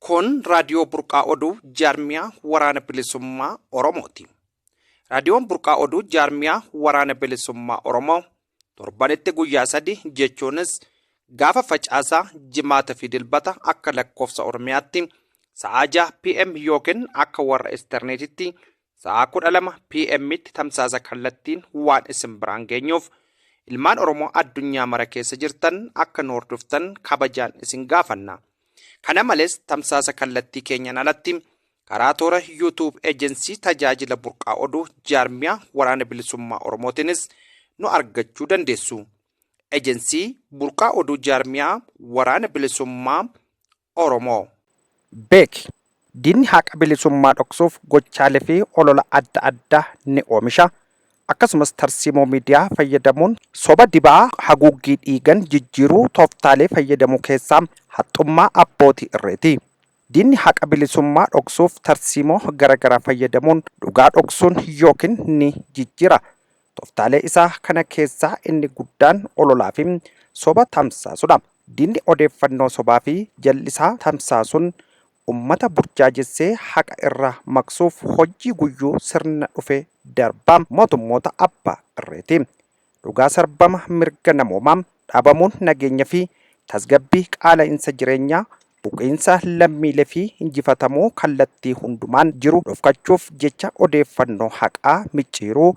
Kun raadiyoo burqaa oduu jaarmiyaa waraana bilisummaa Oromooti. Raadiyoon burqaa oduu jaarmiyaa waraana bilisummaa Oromoo torbanitti guyyaa 3 jechuunis gaafa facaasaa jimaata fi dilbata akka lakkoofsa Oromiyaatti sa'a 6 PM yookiin akka warra Esterneetitti sa'a 12 PM tti tamsaasa kallattiin waan isin biraan geenyuuf ilmaan Oromoo addunyaa mara keessa jirtan akka nu hordoftan kabajaan isin gaafanna. Kana malees tamsaasa kallattii keenyan alatti karaa toora YouTube Agency tajaajila burqaa oduu jaarmiyaa waraana bilisummaa Oromootiinis nu argachuu dandeessu. Agency burqaa oduu jaarmiyaa waraana bilisummaa Oromoo. Beek diinni haqa bilisummaa dhoksuuf gochaalee fi olola adda addaa ni oomisha. Akkasumas tarsiimoo miidiyaa fayyadamuun soba dibaa haguuggii dhiigan jijjiiruu tooftaalee fayyadamuu keessaa haxxummaa abbootii irreeti. Diinni haqa bilisummaa dhoksuuf tarsiimoo garagaraa fayyadamuun dhugaa dhoksuun yookiin ni jijjiira. Tooftaalee isaa kana keessaa inni guddaan ololaa fi soba tamsaasudha. Diinni odeeffannoo sobaa fi jallisaa tamsaasuun ummata burjaajessee haqa irraa maqsuuf hojii guyyuu sirna dhufe darbaa mootummoota abbaa irreeti. Dhugaa sarbama mirga namoomaa dhaabamuun nageenya fi tasgabbii qaala'insa jireenyaa buqiinsa lammiilee fi injifatamuu kallattii hundumaan jiru dhofkachuuf jecha odeeffannoo haqaa micciiruu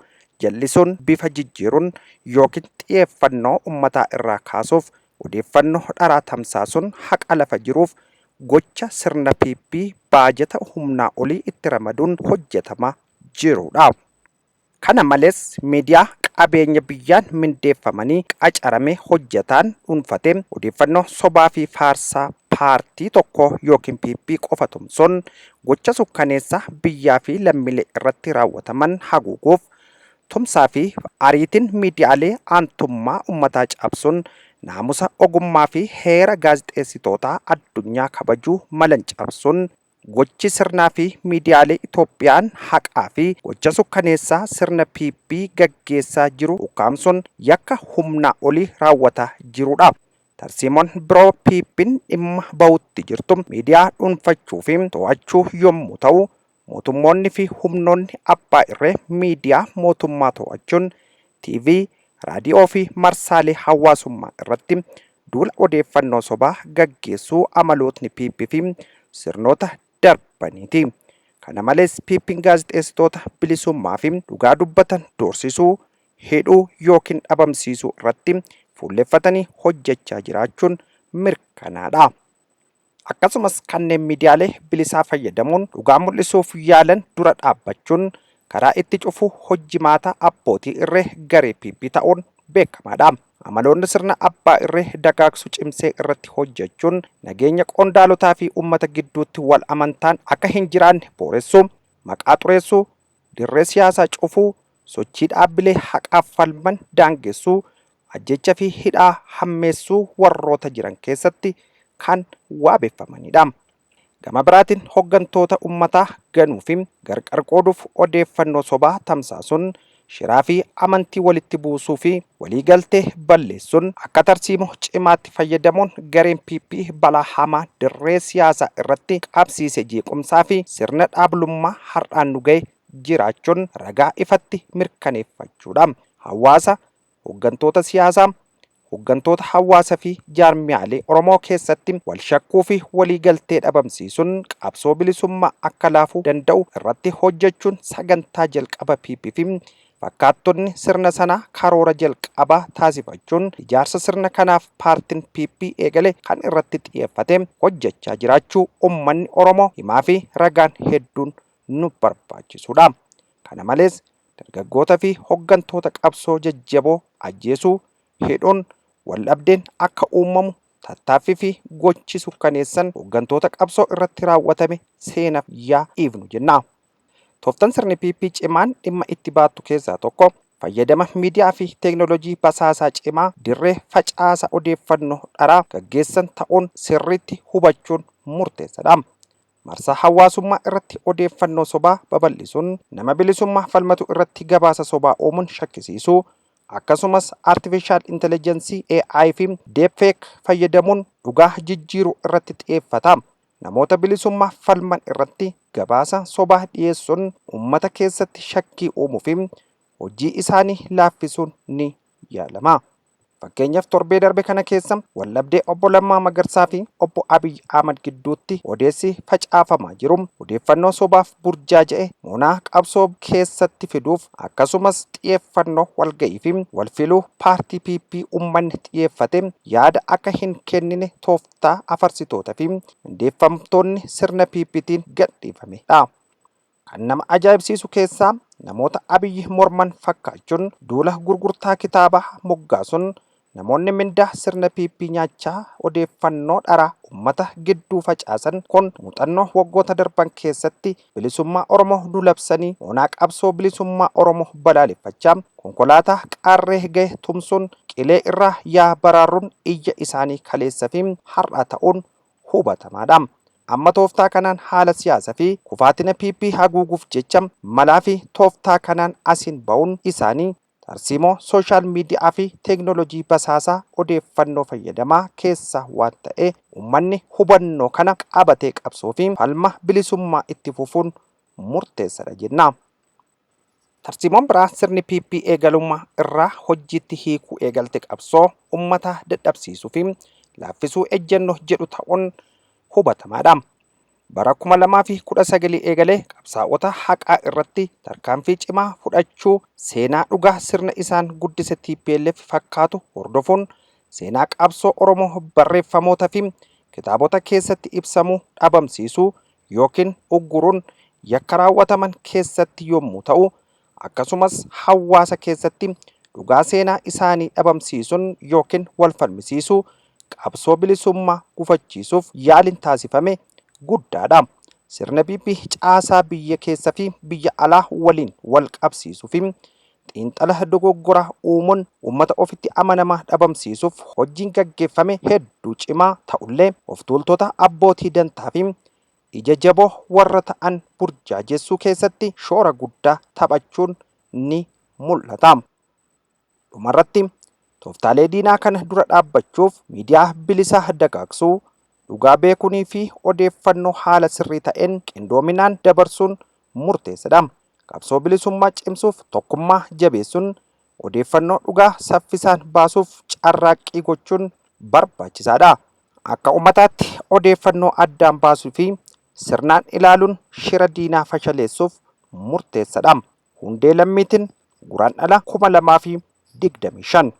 jallisuun bifa jijjiiruun yookiin xiyyeeffannoo ummataa irraa kaasuuf odeeffannoo dharaa tamsaasuun haqa lafa jiruuf gocha sirna PP baajata humnaa olii itti ramaduun hojjetamaa jirudha. Kana malees miidiyaa qabeenya biyyaan mindeeffamanii qacaramee hojjetaan dhuunfatee odeeffannoo sobaa fi faarsaa paartii tokko yookiin PP qofa tumsuun gocha sukkaneessaa biyyaa fi lammiilee irratti raawwataman haguuguuf tumsaa fi ariitiin miidiyaalee aantummaa ummataa cabsuun naamusa ogummaa fi heera gaazexeessitootaa addunyaa kabajuu malan cabsuun gochi sirnaa fi miidiyaalee Itoophiyaan haqaa fi gocha sukkaneessaa sirna PP gaggeessaa jiru ukkaamsuun yakka humnaa olii raawwataa jirudha. Tarsiimoon biroo PP'n dhimma bahutti jirtu miidiyaa dhuunfachuu fi to'achuu yommuu ta'u, mootummoonni fi humnoonni abbaa irree miidiyaa mootummaa to'achuun TV, raadiyoo fi marsaalee hawaasummaa irratti duula odeeffannoo sobaa gaggeessuu amalootni PP fi sirnoota darbaniiti. Kana malees PP'n gaazexeessitoota bilisummaa fi dhugaa dubbatan doorsisuu, hidhuu yookiin dhabamsiisuu irratti fuulleeffatanii hojjechaa jiraachuun mirkanaadha. Akkasumas kanneen miidiyaalee bilisaa fayyadamuun dhugaa mul'isuuf yaalan dura dhaabbachuun karaa itti cufu hojjimaata abbootii irree garee PP ta'uun beekamaadha. Amaloonni sirna abbaa irree dagaagsu cimsee irratti hojjechuun nageenya qondaalotaa fi ummata gidduutti wal amantaan akka hin jiraanne booressuu, maqaa xureessuu, dirree siyaasaa cufuu, sochii dhaabbilee haqaaf falman daangessuu, ajjecha fi hidhaa hammeessuu warroota jiran keessatti kan waabeeffamanidha. Gama biraatiin hoggantoota ummataa ganuu fi gargar qooduuf odeeffannoo sobaa tamsaasuun shiraa fi amantii walitti buusuu fi waliigaltee balleessuun akka tarsiimoo cimaatti fayyadamuun gareen PP balaa hamaa dirree siyaasaa irratti qabsiise jeequmsaa fi sirna dhaablummaa har'aan nu ga'e jiraachuun ragaa ifatti mirkaneeffachuudha. Hawaasa, hoggantoota siyaasaa, hoggantoota hawaasaa fi jaarmiyaalee Oromoo keessatti wal shakkuu fi waliigaltee dhabamsiisuun qabsoo bilisummaa akka laafuu danda'u irratti hojjechuun sagantaa jalqaba PP fi fakkaattonni sirna sanaa karoora jalqabaa taasifachuun ijaarsa sirna kanaaf paartiin PP eegale kan irratti xiyyeeffate hojjechaa jiraachuu ummanni Oromoo himaa fi ragaan hedduun nu barbaachisudha. Kana malees dargaggoota fi hoggantoota qabsoo jajjaboo ajjeesuu, hidhuun, waldhabdeen akka uumamu tattaaffii fi gochi sukkaneessan hoggantoota qabsoo irratti raawwatame seenaaf yaa dhiifnu jenna. Tooftaan sirni PP cimaan dhimma itti baattu keessaa tokko fayyadama miidiyaa fi teeknooloojii basaasaa cimaa dirree facaasa odeeffannoo dharaa gaggeessan ta'uun sirriitti hubachuun murteessaadha. Marsaa hawaasummaa irratti odeeffannoo sobaa babal'isuun nama bilisummaa falmatu irratti gabaasa sobaa uumuun shakkisiisuu, akkasumas artificial intelligence AI fi deepfake fayyadamuun dhugaa jijjiiruu irratti xiyyeeffata. Namoota bilisummaa falman irratti gabaasa sobaa dhiyeessuun uummata keessatti shakkii uumuu fi hojii isaanii laaffisuun ni yaalama. Fakkeenyaaf torbee darbe kana keessa wallabdee obbo Lammaa Magarsaa fi obbo Abiy Ahmad gidduutti odeessi facaafamaa jiru odeeffannoo sobaaf burjaaja'e moonaa qabsoo keessatti fiduuf akkasumas xiyyeeffannoo walga'ii fi walfiluu paartii PP uummanni xiyyeeffate yaada akka hin kennine tooftaa afarsitoota fi hundeeffamtoonni sirna PPtiin gadhiifamedha. Kan nama ajaa'ibsiisu keessaa namoota Abiy morman fakkaachuun duula gurgurtaa kitaabaa moggaasuun namoonni mindaa sirna PP nyaachaa odeeffannoo dharaa uummata gidduu facaasan kun muuxannoo waggoota darban keessatti bilisummaa Oromoo dulabsanii moonaa qabsoo bilisummaa Oromoo balaaleffachaa konkolaataa qaarree ga'e tumsuun qilee irraa yaa baraaruun iyya isaanii kaleessa fi har'a ta'uun hubatamaadha. Amma tooftaa kanaan haala siyaasaa fi kufaatina PP haguuguuf jecha malaa fi tooftaa kanaan asiin ba'uun isaanii tarsiimoo sooshaal miidiyaa fi teeknooloojii basaasaa odeeffannoo fayyadamaa keessa waan ta'e uummanni hubannoo kana qabatee qabsoo fi falma bilisummaa itti fufuun murteessaadha jenna. Tarsiimoon biraa sirni PP eegalummaa irraa hojiitti hiikuu eegalte qabsoo uummata dadhabsiisuu fi laaffisuu ejjennoo jedhu ta'uun hubatamaadha. Bara 2019 eegalee qabsaa'ota haqaa irratti tarkaanfii cimaa fudhachuu seenaa dhugaa sirna isaan guddise TPLF fakkaatu hordofuun seenaa qabsoo Oromoo barreeffamoota fi kitaabota keessatti ibsamuu dhabamsiisuu yookiin ugguruun yakka raawwataman keessatti yommuu ta'u akkasumas hawaasa keessatti dhugaa seenaa isaanii dhabamsiisuun yookiin wal falmisiisuu qabsoo bilisummaa gufachiisuuf yaaliin taasifame guddaadha. Sirna PP caasaa biyya keessa fi biyya alaa waliin wal qabsiisuu fi xiinxala dogoggoraa uumuun uummata ofitti amanamaa dhabamsiisuuf hojiin gaggeeffame hedduu cimaa ta'ullee of tuultota abbootii dantaa fi ija jaboo warra ta'an burjaajeessuu keessatti shoora guddaa taphachuun ni mul'ata. Dhumarratti tooftaalee diinaa kana dura dhaabbachuuf miidiyaa bilisaa dagaagsuu dhugaa beekunii fi odeeffannoo haala sirrii ta'een qindoominaan dabarsuun murteessaadha. Qabsoo bilisummaa cimsuuf tokkummaa jabeessuun odeeffannoo dhugaa saffisaan baasuuf carraaqqii gochuun barbaachisaadha. Akka uummataatti odeeffannoo addaan baasuu fi sirnaan ilaaluun shira diinaa fashaleessuuf murteessaadha. Hundee Lammiitiin Guraandhala 2025.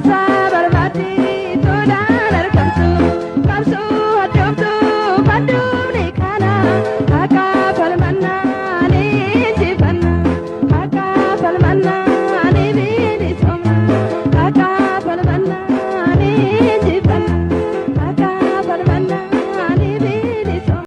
Sasa